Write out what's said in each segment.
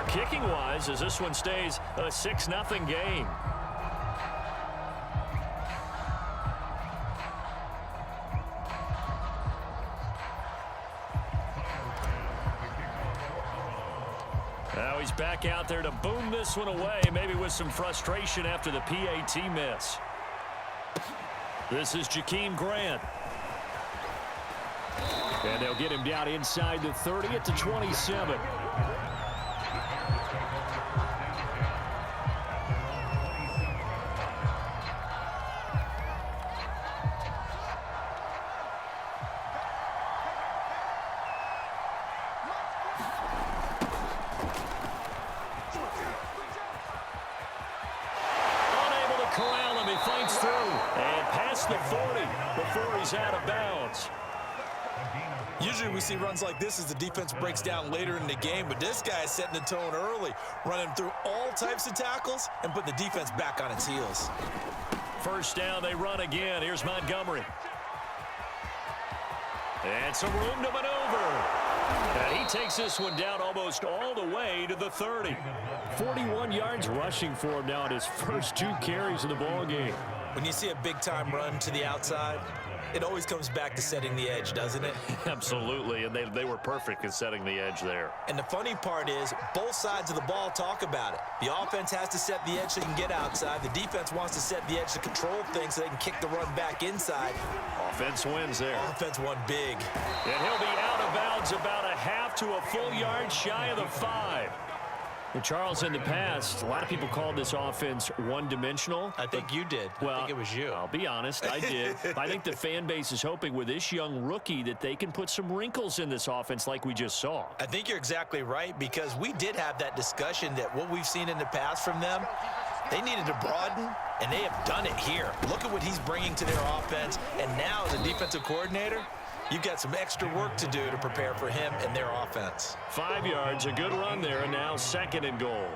kicking-wise as this one stays a 6-0 game. Now he's back out there to boom this one away, maybe with some frustration after the PAT miss. This is Jakeem Grant. And they'll get him down inside the 30 at the 27. The 40 before he's out of bounds. Usually we see runs like this as the defense breaks down later in the game, but this guy is setting the tone early, running through all types of tackles and putting the defense back on its heels. First down, they run again. Here's Montgomery. And some room to maneuver. And he takes this one down almost all the way to the 30. 41 yards rushing for him now at his first 2 carries of the ball game. When you see a big-time run to the outside, it always comes back to setting the edge, doesn't it? Absolutely, and they were perfect in setting the edge there. And the funny part is, both sides of the ball talk about it. The offense has to set the edge so they can get outside. The defense wants to set the edge to control things so they can kick the run back inside. Offense wins there. Offense won big. And he'll be out of bounds about a half to a full yard shy of the 5. Well, Charles, in the past, a lot of people called this offense one-dimensional. I think you did. Well, I think it was you. I'll be honest, I did. I think the fan base is hoping with this young rookie that they can put some wrinkles in this offense like we just saw. I think you're exactly right, because we did have that discussion that what we've seen in the past from them, they needed to broaden, and they have done it here. Look at what he's bringing to their offense, and now as a defensive coordinator, you've got some extra work to do to prepare for him and their offense. 5 yards, a good run there, and now 2nd and goal.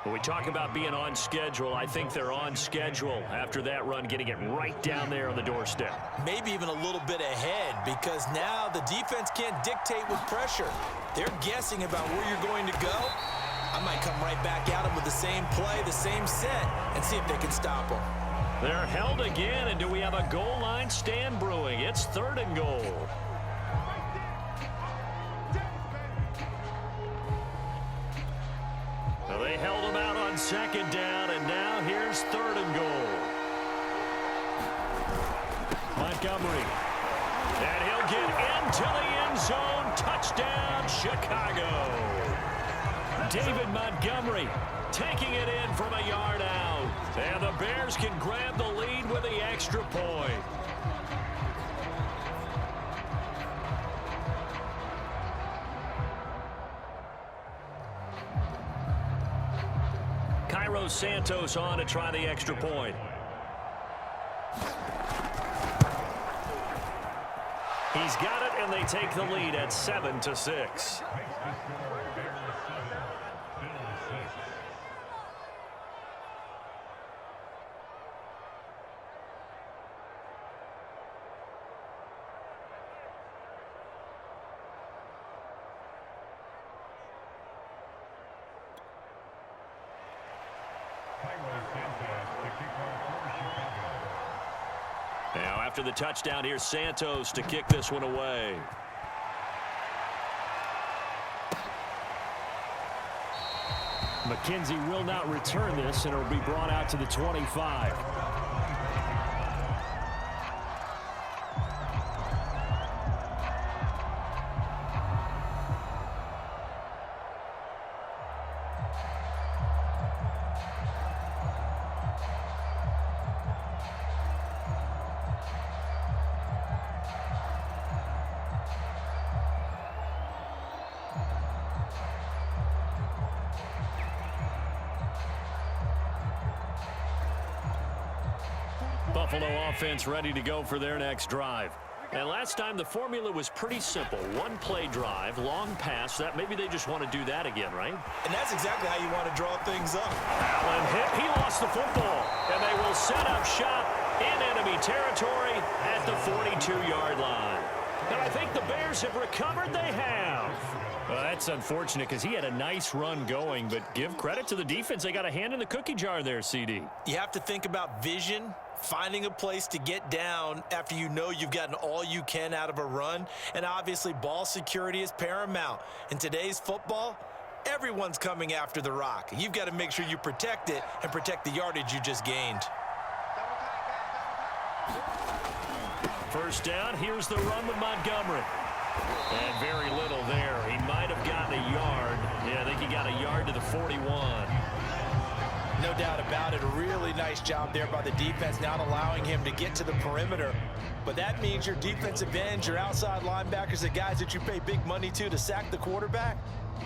When we talk about being on schedule, I think they're on schedule after that run, getting it right down there on the doorstep. Maybe even a little bit ahead, because now the defense can't dictate with pressure. They're guessing about where you're going to go. I might come right back at them with the same play, the same set, and see if they can stop them. They're held again, and do we have a goal line stand brewing? It's 3rd and goal. Well, they held him out on 2nd down, and now here's 3rd and goal. Montgomery. And he'll get into the end zone. Touchdown, Chicago. David Montgomery taking it in from a yard out. And the Bears can grab the lead with the extra point. Cairo Santos on to try the extra point. He's got it, and they take the lead at 7-6. Now, after the touchdown, here's Santos to kick this one away. McKenzie will not return this, and it will be brought out to the 25. Buffalo offense ready to go for their next drive. And last time the formula was pretty simple. One play drive, long pass. That maybe they just want to do that again, right? And that's exactly how you want to draw things up. Allen hit. He lost the football. And they will set up shop in enemy territory at the 42-yard line. And I think the Bears have recovered. They have. Well, that's unfortunate because he had a nice run going, but give credit to the defense. They got a hand in the cookie jar there, CD. You have to think about vision, finding a place to get down after you know you've gotten all you can out of a run, and obviously ball security is paramount. In today's football, everyone's coming after the rock. You've got to make sure you protect it and protect the yardage you just gained. First down, here's the run with Montgomery. And very little there. He might have gotten a yard. Yeah, I think he got a yard to the 41. No doubt about it. A really nice job there by the defense, not allowing him to get to the perimeter. But that means your defensive ends, your outside linebackers, the guys that you pay big money to sack the quarterback,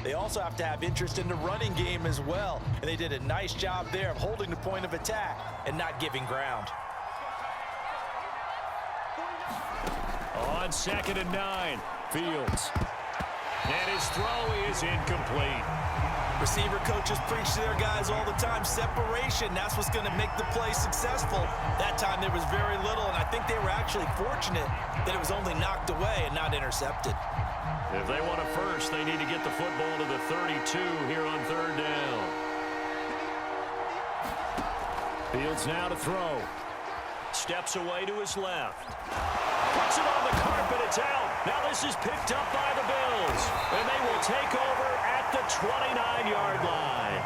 they also have to have interest in the running game as well. And they did a nice job there of holding the point of attack and not giving ground. On 2nd and 9, Fields. And his throw is incomplete. Receiver coaches preach to their guys all the time. Separation, that's what's going to make the play successful. That time there was very little, and I think they were actually fortunate that it was only knocked away and not intercepted. If they want a first, they need to get the football to the 32 here on 3rd down. Fields now to throw. Steps away to his left. Puts it on the carpet. It's out. Now this is picked up by the Bills. And they will take over at the 29-yard line.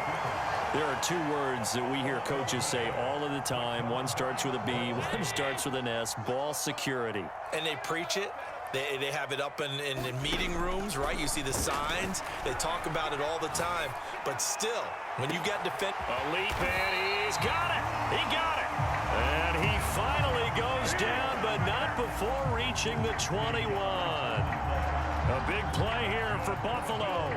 There are two words that we hear coaches say all of the time. One starts with a B, one starts with an S. Ball security. And they preach it. They have it up in meeting rooms, right? You see the signs. They talk about it all the time. But still, when you get defense... A leap, and he's got it. He got it. And he finally goes down, but not before reaching the 21. A big play here for Buffalo.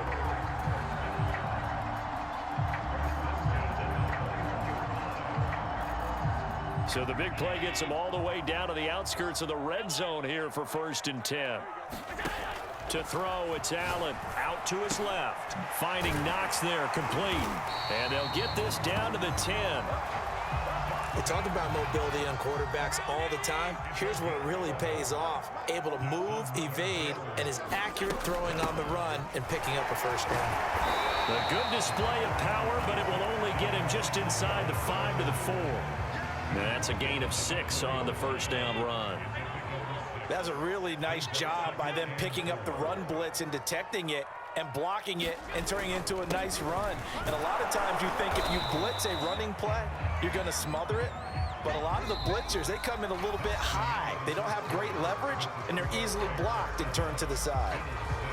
So the big play gets him all the way down to the outskirts of the red zone here for 1st and 10. To throw, it's Allen out to his left. Finding Knox there, complete. And they'll get this down to the 10. We talk about mobility on quarterbacks all the time. Here's where it really pays off. Able to move, evade, and is accurate throwing on the run and picking up a first down. A good display of power, but it will only get him just inside the 5 to the 4. Now that's a gain of 6 on the first down run. That's a really nice job by them picking up the run blitz and detecting it and blocking it and turning it into a nice run. And a lot of times you think if you blitz a running play, you're going to smother it. But a lot of the blitzers, they come in a little bit high. They don't have great leverage, and they're easily blocked and turned to the side.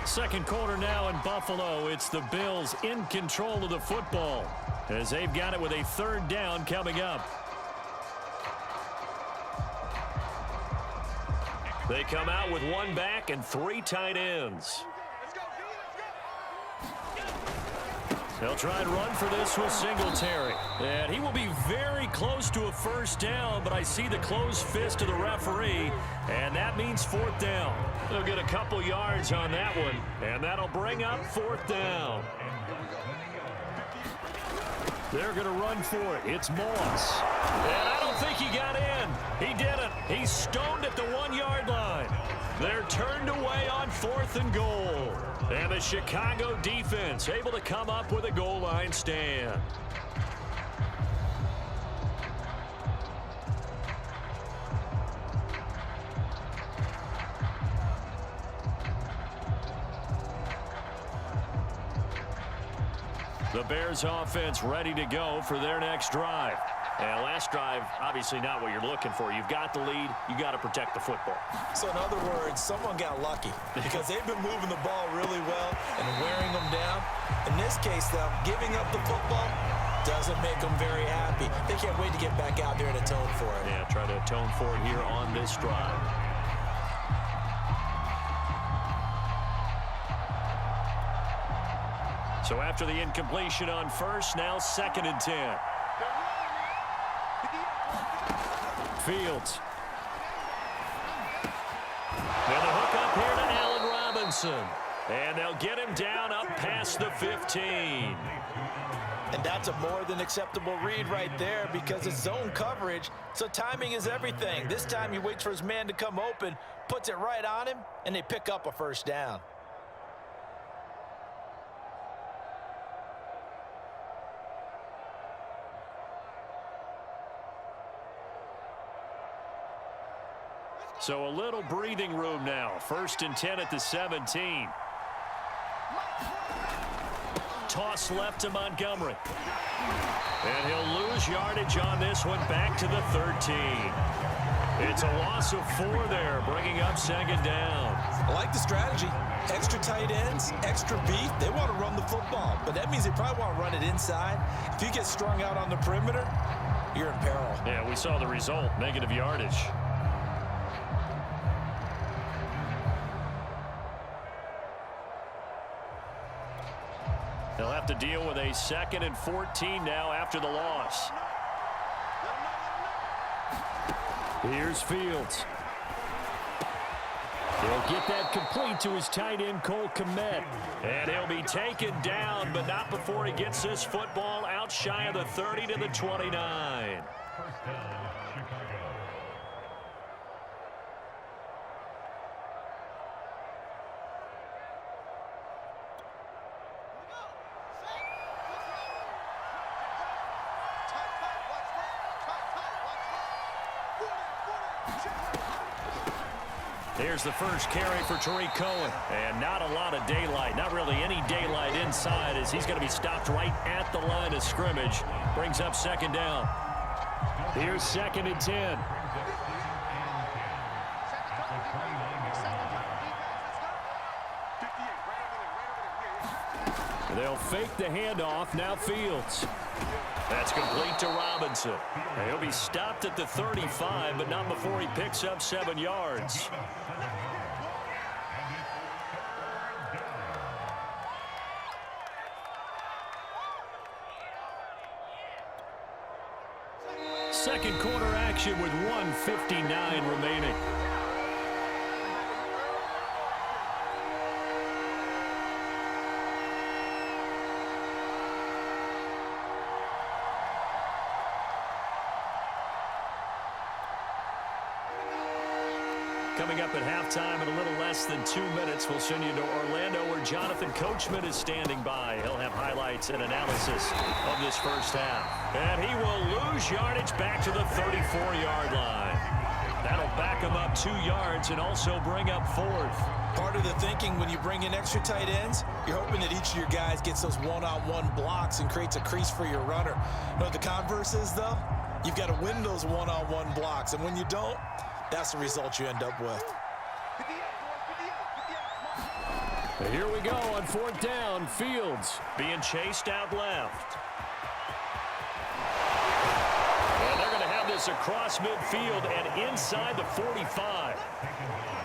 Second quarter now in Buffalo. It's the Bills in control of the football as they've got it with a 3rd down coming up. They come out with 1 back and 3 tight ends. They'll try and run for this with Singletary. And he will be very close to a first down, but I see the closed fist of the referee, and that means 4th down. They'll get a couple yards on that one, and that'll bring up 4th down. They're going to run for it. It's Moss. And I don't think he got in. He didn't. He's stoned at the 1-yard line. They're turned away on 4th and goal. And the Chicago defense able to come up with a goal line stand. The Bears offense ready to go for their next drive. And last drive, obviously not what you're looking for. You've got the lead. You got to protect the football. So in other words, someone got lucky because they've been moving the ball really well and wearing them down. In this case, though, giving up the football doesn't make them very happy. They can't wait to get back out there and atone for it. Yeah, try to atone for it here on this drive. So after the incompletion on first, now 2nd and 10. Fields. And the hook up here to Allen Robinson. And they'll get him down up past the 15. And that's a more than acceptable read right there because it's zone coverage, so timing is everything. This time he waits for his man to come open, puts it right on him, and they pick up a first down. So a little breathing room now. 1st and 10 at the 17. Toss left to Montgomery. And he'll lose yardage on this one, back to the 13. It's a loss of 4 there, bringing up 2nd down. I like the strategy. Extra tight ends, extra beef. They want to run the football, but that means they probably want to run it inside. If you get strung out on the perimeter, you're in peril. Yeah, we saw the result, negative yardage. They'll have to deal with a 2nd and 14 now after the loss. Here's Fields. He'll get that complete to his tight end, Cole Kmet. And he'll be taken down, but not before he gets this football out shy of the 30 to the 29. Here's the first carry for Tariq Cohen. And not a lot of daylight, not really any daylight inside, as he's going to be stopped right at the line of scrimmage. Brings up 2nd down. Here's 2nd and 10. They'll fake the handoff. Now Fields. That's complete to Robinson. And he'll be stopped at the 35, but not before he picks up 7 yards. Second quarter action with 1:59 remaining. Coming up at halftime in a little less than 2 minutes, we'll send you to Orlando where Jonathan Coachman is standing by. He'll have highlights and analysis of this first half. And he will lose yardage back to the 34-yard line. That'll back him up 2 yards and also bring up 4th. Part of the thinking when you bring in extra tight ends, you're hoping that each of your guys gets those one-on-one blocks and creates a crease for your runner. You know what the converse is, though? You've got to win those one-on-one blocks, and when you don't, that's the result you end up with. Here we go on 4th down. Fields being chased out left. And they're going to have this across midfield and inside the 45.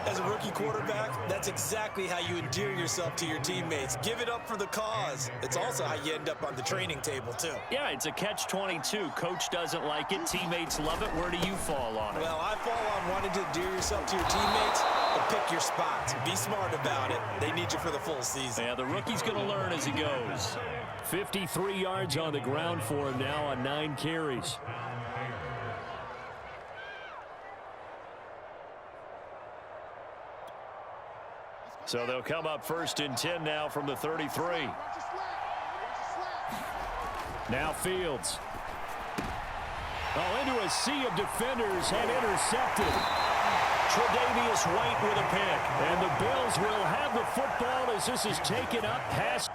As a rookie quarterback, that's exactly how you endear yourself to your teammates. Give it up for the cause. It's also how you end up on the training table, too. Yeah, it's a catch-22. Coach doesn't like it. Teammates love it. Where do you fall on it? Well, I fall on wanting to endear yourself to your teammates, but pick your spots. Be smart about it. They need you for the full season. Yeah, the rookie's going to learn as he goes. 53 yards on the ground for him now on 9 carries. So they'll come up 1st and 10 now from the 33. Now Fields. Oh, into a sea of defenders and intercepted. Tre'Davious White with a pick. And the Bills will have the football as this is taken up past